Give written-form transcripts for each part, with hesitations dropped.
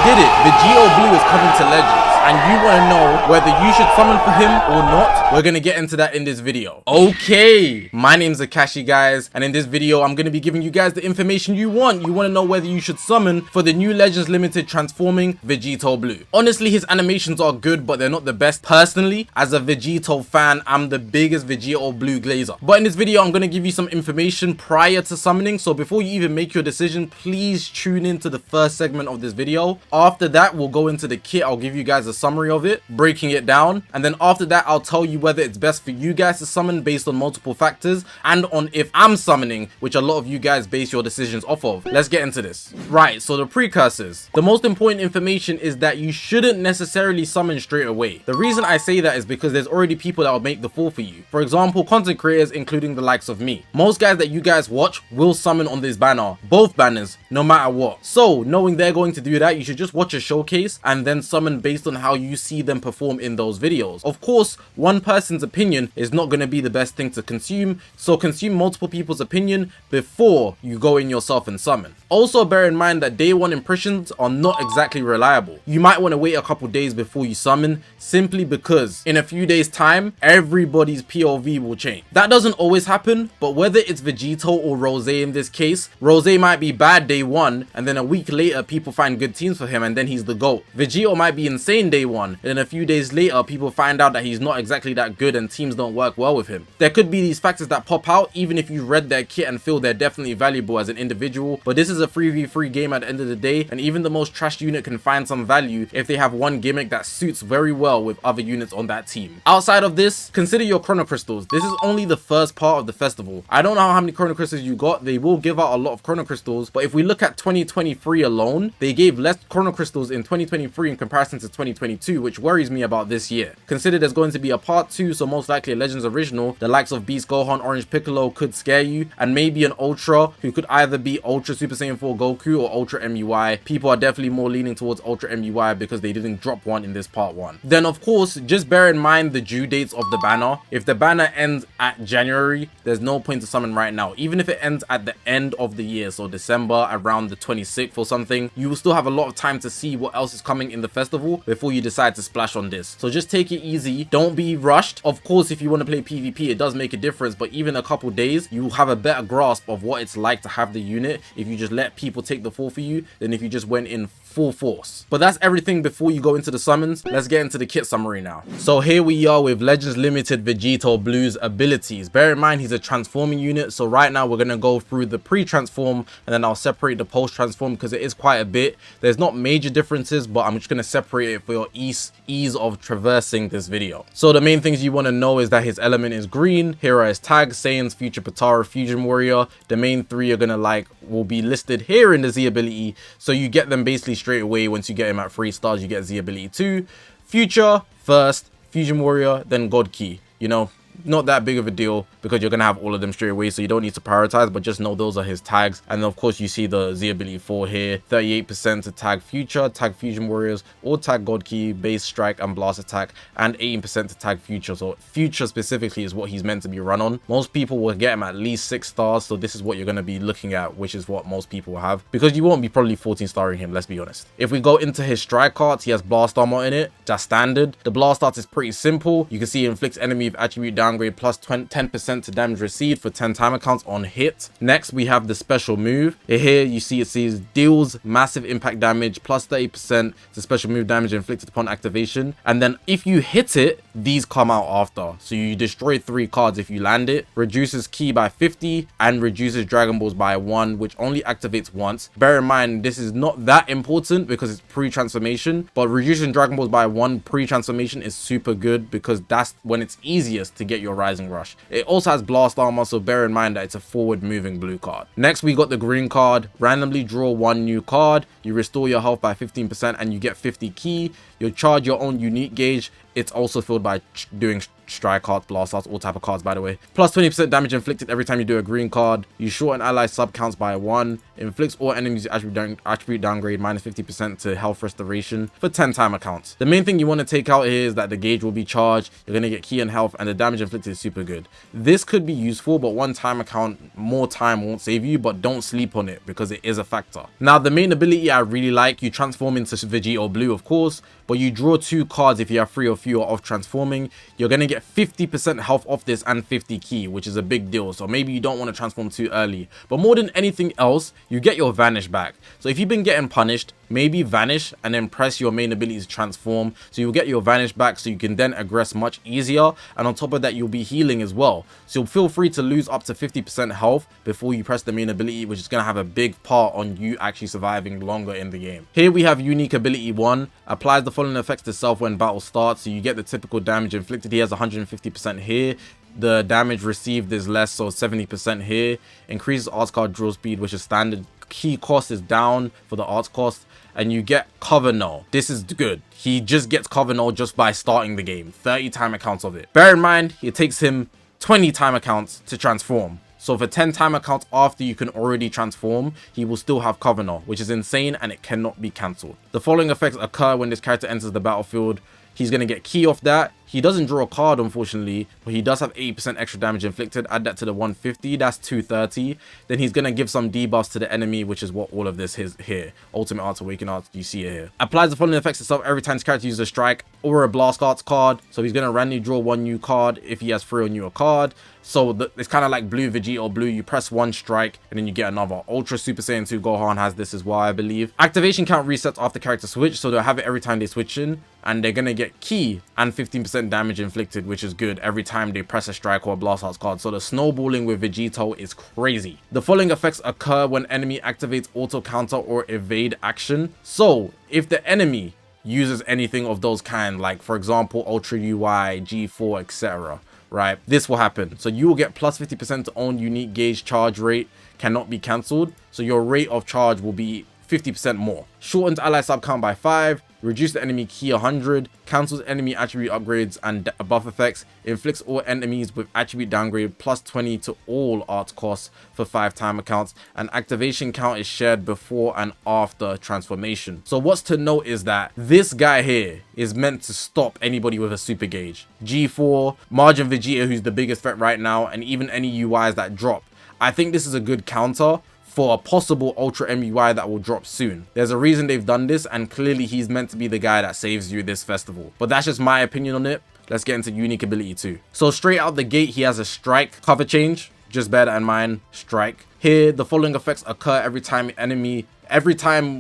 did it. Vegito Blue is coming to Legends, and you want to know whether you should summon for him or not. We're gonna get into that in this video. Okay, my name's Zakashi, guys, and in this video I'm gonna be giving you guys the information you want. You want to know whether you should summon for the new Legends Limited transforming Vegito Blue. Honestly, his animations are good, but they're not the best. Personally, as a Vegito fan, I'm the biggest Vegito Blue glazer. But in this video, I'm gonna give you some information prior to summoning, so before you even make your decision, please tune into the first segment of this video. After that, we'll go into the kit. I'll give you guys a summary of it, breaking it down, and then after that, I'll tell you whether it's best for you guys to summon based on multiple factors, and on if I'm summoning, which a lot of you guys base your decisions off of. Let's get into this. Right, so the precursors. The most important information is that you shouldn't necessarily summon straight away. The reason I say that is because there's already people that will make the fall for you. For example, content creators, including the likes of me. Most guys that you guys watch will summon on this banner, both banners, no matter what. So knowing they're going to do that, you should just watch a showcase and then summon based on how you see them perform in those videos. Of course, one person's opinion is not going to be the best thing to consume, so consume multiple people's opinion before you go in yourself and summon. Also bear in mind that day one impressions are not exactly reliable. You might want to wait a couple days before you summon, simply because in a few days time everybody's POV will change. That doesn't always happen, but whether it's Vegito or Rose in this case, Rose might be bad day one and then a week later people find good teams for him and then he's the GOAT. Vegito might be insane day one and then a few days later people find out that he's not exactly that good and teams don't work well with him. There could be these factors that pop out even if you read their kit and feel they're definitely valuable as an individual, but this is a 3v3 game at the end of the day, and even the most trash unit can find some value if they have one gimmick that suits very well with other units on that team. Outside of this, consider your chrono crystals. This is only the first part of the festival. I don't know how many chrono crystals you got. They will give out a lot of chrono crystals, but if we look at 2023 alone, they gave less chrono crystals in 2023 in comparison to 2022, which worries me about this year. Consider there's going to be a part 2, so most likely a Legends original. The likes of Beast Gohan, Orange Piccolo could scare you, and maybe an Ultra who could either be Ultra Super Saiyan 4 Goku or Ultra MUI. People are definitely more leaning towards Ultra MUI because they didn't drop one in this part 1. Then of course, just bear in mind the due dates of the banner. If the banner ends at January, there's no point to summon right now. Even if it ends at the end of the year, so December around the 26th or something, you will still have a lot of time to see what else is coming in the festival before you decide to splash on this. So just take it easy, don't be rushed. Of course, if you want to play PvP, it does make a difference, but even a couple days, you will have a better grasp of what it's like to have the unit if you just let people take the fall for you than if you just went in full force. But that's everything before you go into the summons. Let's get into the kit summary now. So here we are with Legends Limited Vegito Blue's abilities. Bear in mind he's a transforming unit, so right now we're going to go through the pre-transform and then I'll separate the post-transform because it is quite a bit. There's not major differences, but I'm just going to separate it for your ease of traversing this video. So the main things you want to know is that his element is green. Here are his tags: Saiyans, Future Potara, Fusion Warrior. The main 3 are gonna will be listed here in the Z ability, so you get them basically straight away. Once you get him at 3 stars, you get Z ability 2. Future first, Fusion Warrior, then God Key. You know, not that big of a deal because you're gonna have all of them straight away, so you don't need to prioritize, but just know those are his tags. And then of course you see the Z ability 4 here, 38% to tag Future, tag Fusion Warriors, or tag God Key, base strike and blast attack, and 18% to tag Future. So Future specifically is what he's meant to be run on. Most people will get him at least 6 stars, so this is what you're going to be looking at, which is what most people will have, because you won't be probably 14 starring him, let's be honest. If we go into his strike cards, he has blast armor in it. That's standard. The blast art is pretty simple. You can see it inflicts enemy with attribute downgrade plus 10% to damage received for 10 timer counts on hit. Next we have the special move. Here you see it says deals massive impact damage plus 30% to special move damage inflicted upon activation, and then if you hit it, these come out after. So you destroy 3 cards if you land it, reduces ki by 50 and reduces Dragon Balls by 1, which only activates once. Bear in mind this is not that important because it's pre-transformation, but reducing Dragon Balls by 1 pre-transformation is super good because that's when it's easiest to get your Rising Rush. It also has blast armor, so bear in mind that it's a forward moving blue card. Next we got the green card. Randomly draw 1 new card, you restore your health by 15% and you get 50 ki. You charge your own unique gauge It's also filled by doing strike cards, blast cards, all type of cards, by the way. Plus 20% damage inflicted every time you do a green card. You shorten ally sub counts by 1. Inflicts all enemies attribute downgrade minus 50% to health restoration for 10 timer counts. The main thing you want to take out here is that the gauge will be charged. You're going to get key and health, and the damage inflicted is super good. This could be useful, but one timer count, more time won't save you, but don't sleep on it because it is a factor. Now, the main ability I really like, you transform into Vegito Blue, of course, but you draw 2 cards if you have 3 or fewer of transforming. You're going to get 50% health off this and 50 key, which is a big deal. So maybe you don't want to transform too early, but more than anything else, you get your vanish back. So if you've been getting punished, maybe vanish and then press your main ability to transform, so you'll get your vanish back, so you can then aggress much easier, and on top of that you'll be healing as well. So feel free to lose up to 50% health before you press the main ability, which is going to have a big part on you actually surviving longer in the game. Here we have unique ability 1, applies the following effects to self when battle starts. So you get the typical damage inflicted. He has 150% here. The damage received is less, so 70% here. Increases arts card draw speed, which is standard. Key cost is down for the arts cost, and you get cover null. This is good. He just gets cover null just by starting the game. 30 timer counts of it. Bear in mind, it takes him 20 timer counts to transform. So for 10 timer counts after you can already transform, he will still have cover null, which is insane and it cannot be cancelled. The following effects occur when this character enters the battlefield. He's going to get key off that. He doesn't draw a card, unfortunately, but he does have 80% extra damage inflicted. Add that to the 150, that's 230. Then he's going to give some debuffs to the enemy, which is what all of this is here. Ultimate Arts, Awakened Arts, you see it here. Applies the following effects itself every time this character uses a strike or a blast arts card. So he's going to randomly draw 1 new card if he has 3 or newer card. So it's kind of like Blue Vegito Blue. You press 1 strike and then you get another. Ultra Super Saiyan 2 Gohan has this as well, I believe. Activation count resets after character switch, so they'll have it every time they switch in. And they're going to get key and 15% damage inflicted, which is good every time they press a strike or a blast arts card. So the snowballing with Vegito is crazy. The following effects occur when enemy activates auto counter or evade action. So if the enemy uses anything of those kind, like for example Ultra UI, G4, etc., right, this will happen. So you will get plus 50% to own unique gauge charge rate, cannot be cancelled. So your rate of charge will be 50% more. Shortens ally sub count by 5, reduce the enemy key 100, cancels enemy attribute upgrades and buff effects, inflicts all enemies with attribute downgrade plus 20 to all art costs for 5 timer counts, and activation count is shared before and after transformation. So what's to note is that this guy here is meant to stop anybody with a super gauge. G4, Margin Vegeta, who's the biggest threat right now, and even any UIs that drop. I think this is a good counter for a possible Ultra MUI that will drop soon. There's a reason they've done this, and clearly he's meant to be the guy that saves you this festival. But that's just my opinion on it. Let's get into unique ability 2. So straight out the gate, he has a strike cover change. Just bear that in mind, strike. Here, the following effects occur every time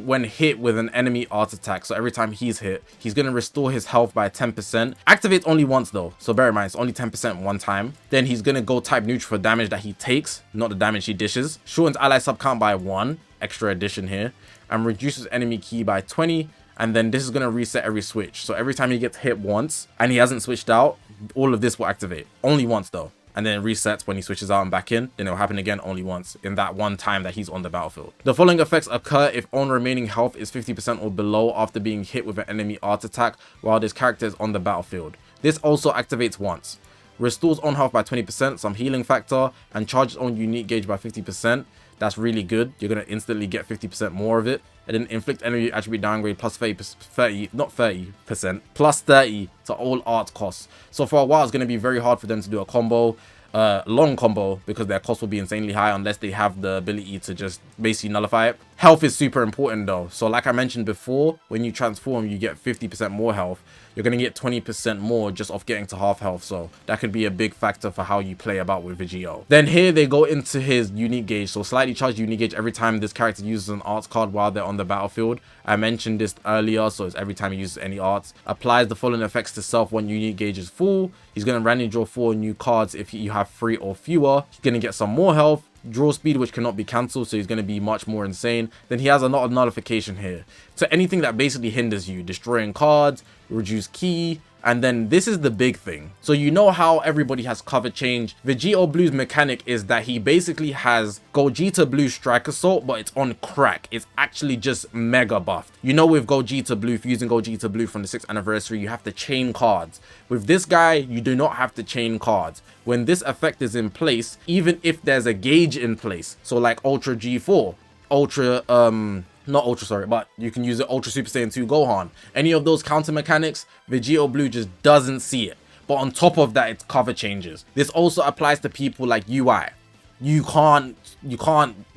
when hit with an enemy art attack. So every time he's hit, he's going to restore his health by 10%. Activates only once though, so bear in mind it's only 10% one time. Then he's going to go type neutral for damage that he takes, not the damage he dishes. Shortens ally sub count by 1, extra addition here, and reduces enemy key by 20. And then this is going to reset every switch. So every time he gets hit once and he hasn't switched out, all of this will activate. Only once though. And then it resets when he switches out and back in. Then it'll happen again only once in that one time that he's on the battlefield. The following effects occur if own remaining health is 50% or below after being hit with an enemy art attack while this character is on the battlefield. This also activates once. Restores own health by 20%, some healing factor, and charges own unique gauge by 50%. That's really good. You're going to instantly get 50% more of it. And then inflict enemy attribute downgrade plus 30% plus 30 to all art costs. So for a while, it's going to be very hard for them to do a combo, long combo, because their cost will be insanely high unless they have the ability to just basically nullify it. Health is super important though. So like I mentioned before, when you transform, you get 50% more health. You're going to get 20% more just off getting to half health. So that could be a big factor for how you play about with Vegito. Then here they go into his unique gauge. So slightly charged unique gauge every time this character uses an arts card while they're on the battlefield. I mentioned this earlier, so it's every time he uses any arts. Applies the following effects to self when unique gauge is full. He's going to randomly draw 4 new cards if you have 3 or fewer. He's going to get some more health. Draw speed, which cannot be cancelled, so he's going to be much more insane. Then he has a lot of nullification here. So anything that basically hinders you, destroying cards, reduce key, And then this is the big thing. So you know how everybody has cover change. Vegito Blue's mechanic is that he basically has Gogeta Blue Strike Assault, but it's on crack. It's actually just mega buffed. You know, with Gogeta Blue, if you're using Gogeta Blue from the 6th anniversary, you have to chain cards. With this guy, you do not have to chain cards. When this effect is in place, even if there's a gauge in place, so like Ultra G4, Ultra, not Ultra, sorry, but you can use it Ultra Super Saiyan 2 Gohan. Any of those counter mechanics, Vegito Blue just doesn't see it. But on top of that, it's cover changes. This also applies to people like UI. You can't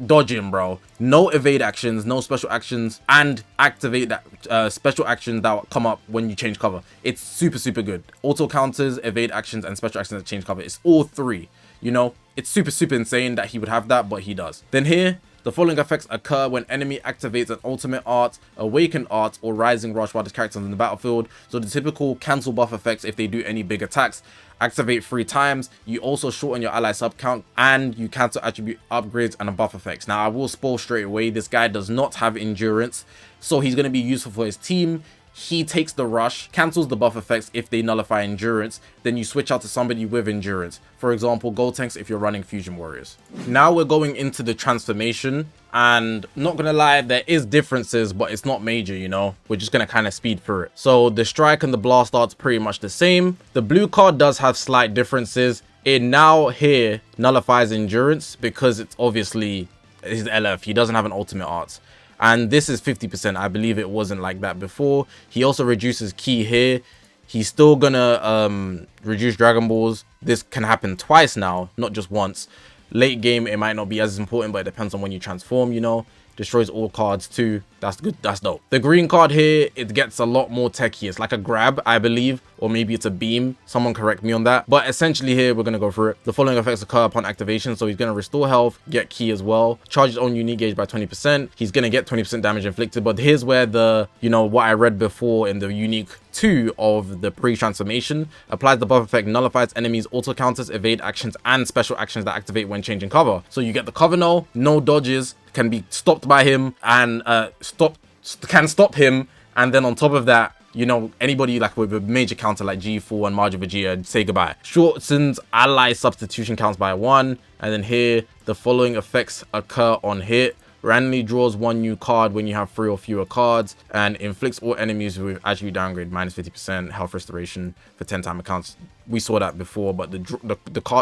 dodge him, bro. No evade actions, no special actions, and activate that special actions that come up when you change cover. It's super good. Auto counters, evade actions, and special actions that change cover. It's all three. You know, it's super insane that he would have that, but he does. Then here, the following effects occur when enemy activates an ultimate art, awakened art, or rising rush while this character is in the battlefield. So the typical cancel buff effects if they do any big attacks. Activate 3 times. You also shorten your ally sub count, and you cancel attribute upgrades and buff effects. Now I will spoil straight away, this guy does not have endurance, so he's going to be useful for his team. He takes the rush, cancels the buff effects if they nullify endurance, then you switch out to somebody with endurance. For example, Gotenks if you're running Fusion Warriors. Now we're going into the transformation, and not gonna lie, there is differences, but it's not major, you know. We're just gonna kind of speed through it. So the strike and the blast art's pretty much the same. The blue card does have slight differences. It now here nullifies endurance because it's obviously his LF. He doesn't have an ultimate art. And this is 50%. I believe it wasn't like that before. He also reduces ki here. He's still gonna reduce Dragon Balls. This can happen twice now, not just once. Late game, it might not be as important, but it depends on when you transform, you know. Destroys all cards too. That's good. That's dope. The green card here, it gets a lot more techy. It's like a grab, I believe, or maybe it's a beam. Someone correct me on that. But essentially here, we're going to go through it. The following effects occur upon activation. So he's going to restore health, get ki as well. Charge his own unique gauge by 20%. He's going to get 20% damage inflicted. But here's where the, you know, what I read before in the unique 2 of the pre-transformation. Applies the buff effect, nullifies enemies, auto counters, evade actions, and special actions that activate when changing cover. So you get the cover null, no dodges, can be stopped by him, and can stop him. And then on top of that, you know, anybody like with a major counter like G4 and Majin Vegeta, say goodbye. Shortens ally substitution counts by 1. And then here, the following effects occur on hit. Randomly draws 1 new card when you have 3 or fewer cards, and inflicts all enemies with attribute downgrade minus 50% health restoration for 10-time accounts. We saw that before, but the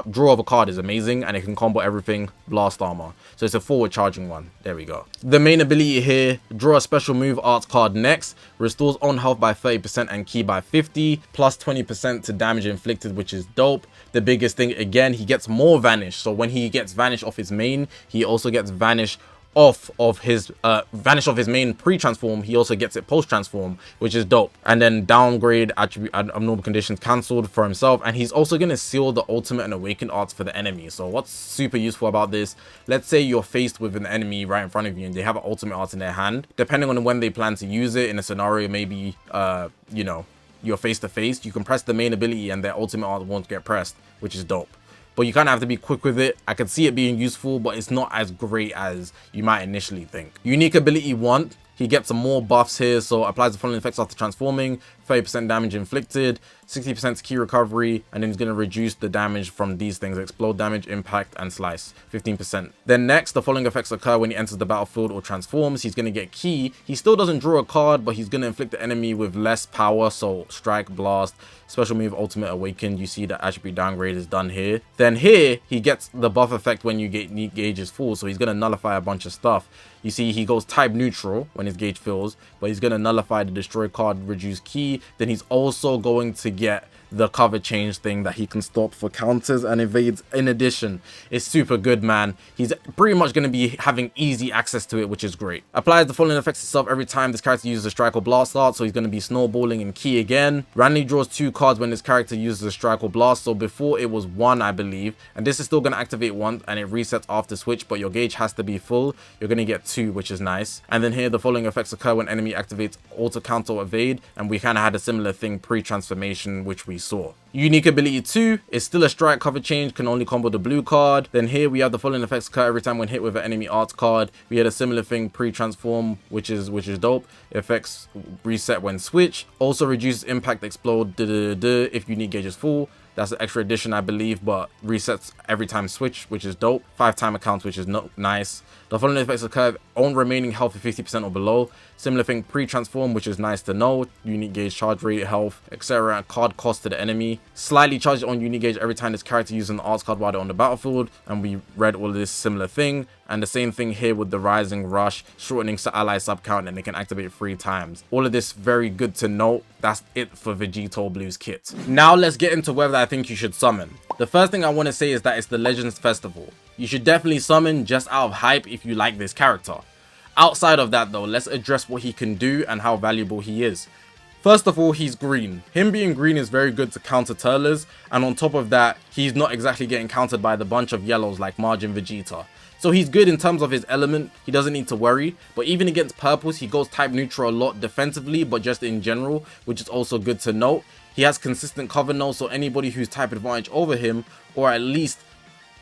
draw of a card is amazing, and it can combo everything, blast armor. So it's a forward charging one. There we go. The main ability here, draw a special move arts card next, restores on health by 30% and ki by 50, plus 20% to damage inflicted, which is dope. The biggest thing, again, he gets more vanish. So when he gets vanish off his main, he also gets vanish off of his main pre-transform. He also gets it post-transform, which is dope. And then downgrade attribute abnormal conditions cancelled for himself, and he's also going to seal the ultimate and awakened arts for the enemy. So what's super useful about this, let's say you're faced with an enemy right in front of you and they have an ultimate art in their hand. Depending on when they plan to use it in a scenario, maybe you know, you're face to face, you can press the main ability and their ultimate art won't get pressed, which is dope. But you kind of have to be quick with it. I can see it being useful, but it's not as great as you might initially think. Unique ability 1, he gets some more buffs here. So applies the following effects after transforming: 30% damage inflicted, 60% ki recovery, and then he's going to reduce the damage from these things: explode damage, impact, and slice, 15%. Then next, the following effects occur when he enters the battlefield or transforms. He's going to get ki. He still doesn't draw a card, but he's going to inflict the enemy with less power. So strike, blast, special move, ultimate, awakened. You see the attribute downgrade is done here. Then here, he gets the buff effect when you get unique gauge is full. So he's going to nullify a bunch of stuff. You see, he goes type neutral when his gauge fills, but he's going to nullify the destroy card, reduce ki. Then he's also going to get the cover change thing that he can stop for counters and evades. In addition, it's super good, man. He's pretty much going to be having easy access to it, which is great. Applies the following effects itself every time this character uses a strike or blast art, so he's going to be snowballing and ki again. Randomly draws 2 cards when this character uses a strike or blast. So before it was 1, I believe, and this is still going to activate once and it resets after switch, but your gauge has to be full. You're going to get 2, which is nice. And then here, the following effects occur when enemy activates auto counter or evade, and we kind of had a similar thing pre-transformation, which we we saw. Unique ability 2 is still a strike cover change, can only combo the blue card. Then here we have the following effects occur every time when hit with an enemy art card. We had a similar thing pre-transform, which is dope. Effects reset when switch. Also reduces impact explode if unique gauge is full. That's an extra addition, I believe, but resets every time switch, which is dope. 5-time accounts, which is nice. The following effects occur own remaining health of 50% or below. Similar thing pre-transform, which is nice to know. Unique gauge, charge rate, health, etc. Card cost to the enemy. Slightly charged on unique gauge every time this character uses an arts card while they're on the battlefield. And we read all of this similar thing. And the same thing here with the rising rush, shortening ally sub count, and they can activate 3 times. All of this very good to note. That's it for Vegito Blue's kit. Now let's get into whether I think you should summon. The first thing I want to say is that it's the Legends Festival. You should definitely summon just out of hype if you like this character. Outside of that though, let's address what he can do and how valuable he is. First of all, he's green. Him being green is very good to counter Turlers, and on top of that, he's not exactly getting countered by the bunch of yellows like Marge and Vegeta. So he's good in terms of his element, he doesn't need to worry, but even against purples, he goes type neutral a lot defensively, but just in general, which is also good to note. He has consistent cover now, so anybody who's type advantage over him, or at least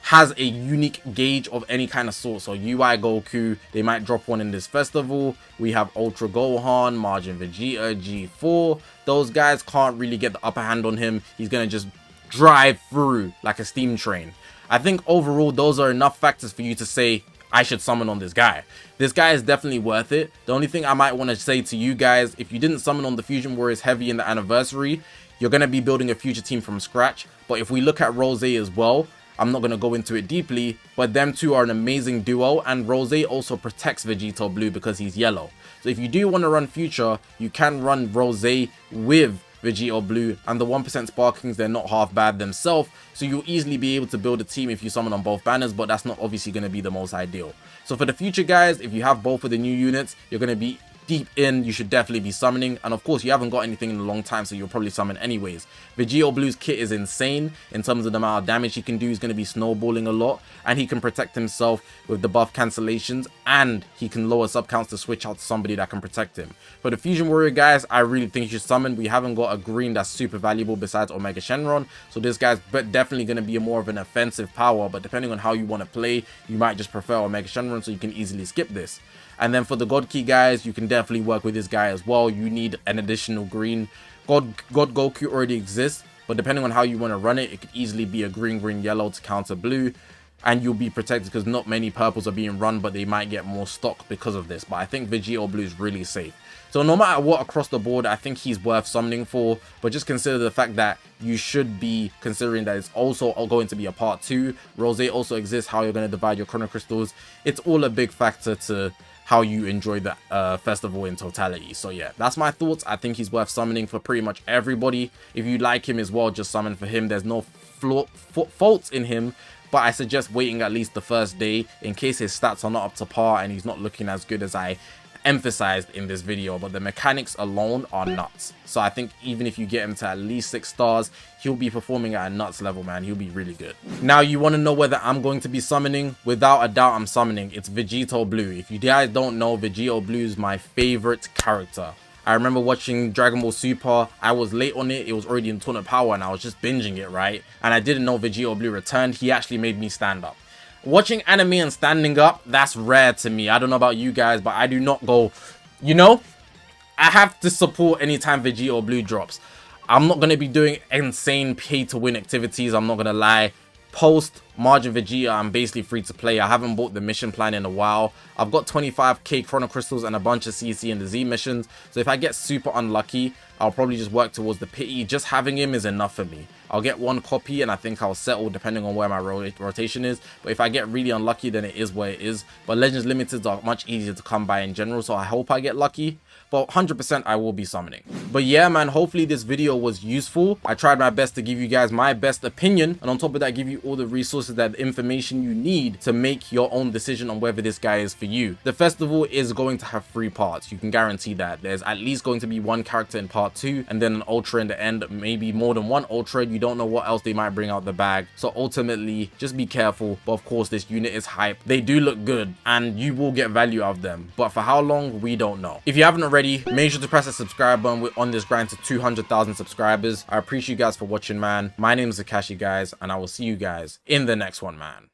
has a unique gauge of any kind of sort. So UI Goku, they might drop one in this festival. We have Ultra Gohan, Margin Vegeta, G4. Those guys can't really get the upper hand on him. He's gonna just drive through like a steam train. I think overall those are enough factors for you to say I should summon on this guy. This guy is definitely worth it. The only thing I might want to say to you guys, if you didn't summon on the Fusion Warriors heavy in the anniversary, you're going to be building a future team from scratch. But if we look at Rose as well, I'm not going to go into it deeply, but them two are an amazing duo, and Rose also protects Vegito Blue because he's yellow. So if you do want to run future, you can run Rose with Vegito Blue, and the 1% Sparkings, they're not half bad themselves, so you'll easily be able to build a team if you summon on both banners, but that's not obviously going to be the most ideal. So for the future guys, if you have both of the new units, you're going to be deep in, you should definitely be summoning, and of course you haven't got anything in a long time, so you'll probably summon anyways. Vegito Blue's kit is insane in terms of the amount of damage he can do. He's going to be snowballing a lot, and he can protect himself with the buff cancellations, and he can lower sub counts to switch out to somebody that can protect him. For the Fusion Warrior guys, I really think you should summon. We haven't got a green that's super valuable besides Omega Shenron, so this guy's definitely going to be more of an offensive power, but depending on how you want to play, you might just prefer Omega Shenron, so you can easily skip this. And then for the God Key guys, you can definitely work with this guy as well. You need an additional green. God Goku already exists, but depending on how you want to run it, it could easily be a green, yellow to counter blue. And you'll be protected because not many purples are being run, but they might get more stock because of this. But I think Vegito Blue is really safe. So no matter what across the board, I think he's worth summoning for. But just consider the fact that you should be considering that it's also going to be a part 2. Rose also exists, how you're going to divide your Chrono Crystals. It's all a big factor to how you enjoy the festival in totality. So yeah, that's my thoughts. I think he's worth summoning for pretty much everybody. If you like him as well, just summon for him. There's no faults in him, but I suggest waiting at least the first day in case his stats are not up to par and he's not looking as good as I emphasized in this video. But the mechanics alone are nuts, so I think even if you get him to at least 6 stars, he'll be performing at a nuts level, man. He'll be really good. Now you want to know whether I'm going to be summoning? Without a doubt I'm summoning. It's Vegito Blue. If you guys don't know, Vegito Blue is my favorite character. I remember watching Dragon Ball Super. I was late on it. It was already in Tournament Power and I was just binging it, right? And I didn't know Vegito Blue returned. He actually made me stand up. Watching anime and standing up, that's rare to me. I don't know about you guys, but I do not go, you know, I have to support anytime Vegito Blue drops. I'm not going to be doing insane pay-to-win activities, I'm not going to lie. Post Margin Vegeta, I'm basically free to play. I haven't bought the mission plan in a while. I've got 25k Chrono Crystals and a bunch of CC and the Z missions. So if I get super unlucky, I'll probably just work towards the pity. Just having him is enough for me. I'll get 1 copy and I think I'll settle depending on where my rotation is. But if I get really unlucky, then it is where it is. But Legends Limiteds are much easier to come by in general, so I hope I get lucky. But 100% I will be summoning. But yeah, man, hopefully this video was useful. I tried my best to give you guys my best opinion, and on top of that, give you all the resources, that information you need to make your own decision on whether this guy is for you. The festival is going to have 3 parts. You can guarantee that. There's at least going to be 1 character in part 2, and then an ultra in the end, maybe more than 1 ultra. You don't know what else they might bring out the bag. So ultimately, just be careful. But of course, this unit is hype. They do look good, and you will get value out of them. But for how long, we don't know. If you haven't already, already, make sure to press the subscribe button. We're on this grind to 200,000 subscribers. I appreciate you guys for watching, man. My name is Zakashi, guys, and I will see you guys in the next one, man.